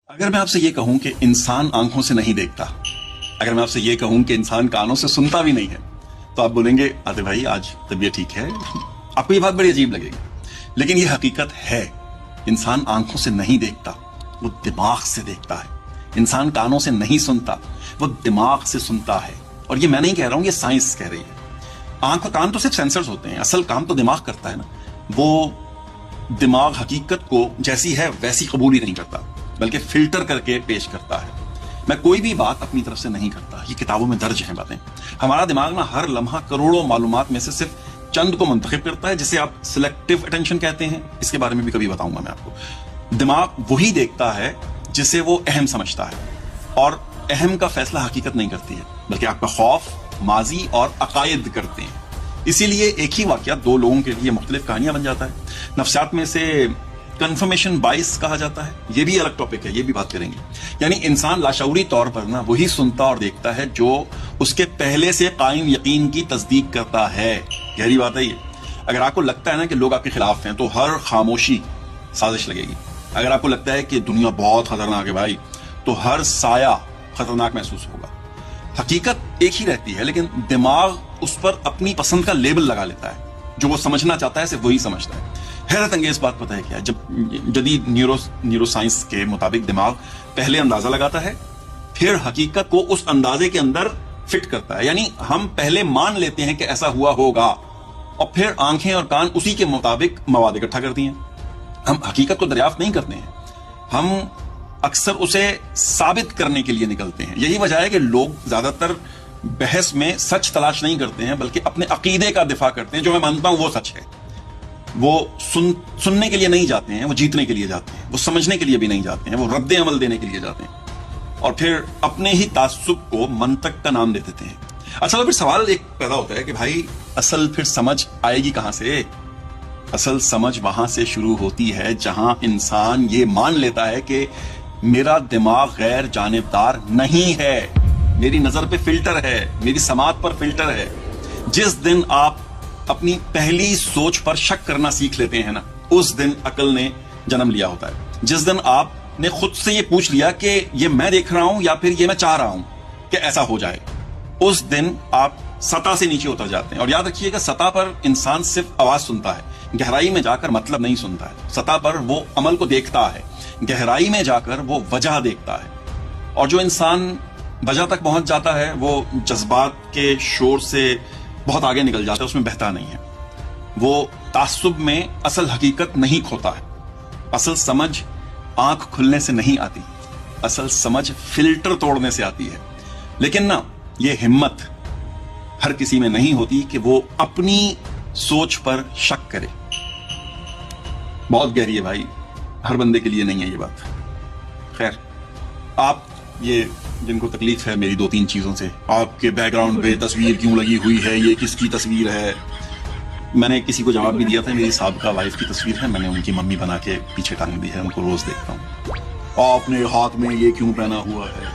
अगर मैं आपसे ये कहूं कि इंसान आंखों से नहीं देखता, अगर मैं आपसे ये कहूं कि इंसान कानों से सुनता भी नहीं है, तो आप बोलेंगे आते भाई आज तबीयत ठीक है। आपको ये बात बड़ी अजीब लगेगी, लेकिन ये हकीकत है। इंसान आंखों से नहीं देखता, वो दिमाग से देखता है। इंसान कानों से नहीं सुनता, वो दिमाग से सुनता है। और ये मैं नहीं कह रहा हूं, ये साइंस कह रही है। आंख और कान तो सिर्फ सेंसर्स होते हैं, असल काम तो दिमाग करता है ना। वो दिमाग हकीकत को जैसी है वैसी कबूल ही नहीं करता, बल्कि फिल्टर करके पेश करता है। मैं कोई भी बात अपनी तरफ से नहीं करता, ये किताबों में दर्ज है बातें। हमारा दिमाग ना हर लम्हा करोड़ों मालूमात में से सिर्फ चंद को मुंतखब करता है, जिसे आप सिलेक्टिव अटेंशन कहते हैं। इसके बारे में भी कभी बताऊंगा मैं आपको। दिमाग वही देखता है जिसे वो अहम समझता है, और अहम का फैसला हकीकत नहीं करती है, बल्कि आपका खौफ, माजी और अकायद करते हैं। इसीलिए एक ही वाकया दो लोगों के लिए मुख्तलिफ कहानियां बन जाता है। नफ्सियात में से कन्फर्मेशन बाइस कहा जाता है, ये भी अलग टॉपिक है, ये भी बात करेंगे। यानी इंसान लाशऊरी तौर पर ना वही सुनता और देखता है जो उसके पहले से कायम यकीन की तस्दीक करता है। गहरी बात है ये। अगर आपको लगता है ना कि लोग आपके खिलाफ हैं, तो हर खामोशी साजिश लगेगी। अगर आपको लगता है कि दुनिया बहुत खतरनाक है भाई, तो हर साया खतरनाक महसूस होगा। हकीकत एक ही रहती है, लेकिन दिमाग उस पर अपनी पसंद का लेबल लगा लेता है। जो वो समझना चाहता है सिर्फ वही समझता है। हैरत अंगेज बात पता है क्या है? जब जदीद न्यूरोसाइंस के मुताबिक दिमाग पहले अंदाजा लगाता है, फिर हकीकत को उस अंदाजे के अंदर फिट करता है। यानी हम पहले मान लेते हैं कि ऐसा हुआ होगा, और फिर आंखें और कान उसी के मुताबिक मवाद इकट्ठा करती हैं। हम हकीकत को दरियाफ्त नहीं करते हैं, हम अक्सर उसे साबित करने के लिए निकलते हैं। यही वजह है कि लोग ज्यादातर बहस में सच तलाश नहीं करते हैं, बल्कि अपने अकीदे का दिफा करते हैं। जो मैं मानता हूं वो सच है। वो सुनने के लिए नहीं जाते हैं, वो जीतने के लिए जाते हैं। वो समझने के लिए भी नहीं जाते हैं, वो रद्द अमल देने के लिए जाते हैं, और फिर अपने ही तासुब को मंतक का नाम दे देते हैं। अच्छा, फिर सवाल एक पैदा होता है कि भाई असल फिर समझ आएगी कहां से? असल समझ वहां से शुरू होती है जहां इंसान ये मान लेता है कि मेरा दिमाग गैर जानिबदार नहीं है, मेरी नजर पे फिल्टर है, मेरी समात पर फिल्टर है। जिस दिन आप अपनी पहली सोच पर शक करना सीख लेते हैं ना, उस दिन अकल ने जन्म लिया होता है। जिस दिन आपने खुद से ये पूछ लिया कि ये मैं देख रहा हूं या फिर ये मैं चाह रहा हूं कि ऐसा हो जाए, उस दिन आप सतह से नीचे उतर जाते हैं। और याद रखिएगा, सतह पर इंसान सिर्फ आवाज सुनता है, गहराई में जाकर मतलब नहीं सुनता है। सतह पर वो अमल को देखता है, गहराई में जाकर वो वजह देखता है। और जो इंसान वजह तक पहुंच जाता है, वो जज्बात के शोर से बहुत आगे निकल जाता है, उसमें बहता नहीं है। वो तासुब में असल हकीकत नहीं खोता है। असल समझ आंख खुलने से नहीं आती, असल समझ फिल्टर तोड़ने से आती है। लेकिन ना, ये हिम्मत हर किसी में नहीं होती कि वो अपनी सोच पर शक करे। बहुत गहरी है भाई, हर बंदे के लिए नहीं है ये बात। खैर, आप ये जिनको तकलीफ है मेरी दो तीन चीजों से, आपके बैकग्राउंड पे तस्वीर क्यों लगी हुई है, ये किसकी तस्वीर है? मैंने किसी को जवाब भी दिया था, मेरी साबिका वाइफ की तस्वीर है, मैंने उनकी मम्मी बना के पीछे टांग दी है, उनको रोज देखता हूँ। आपने हाथ में ये क्यों पहना हुआ है?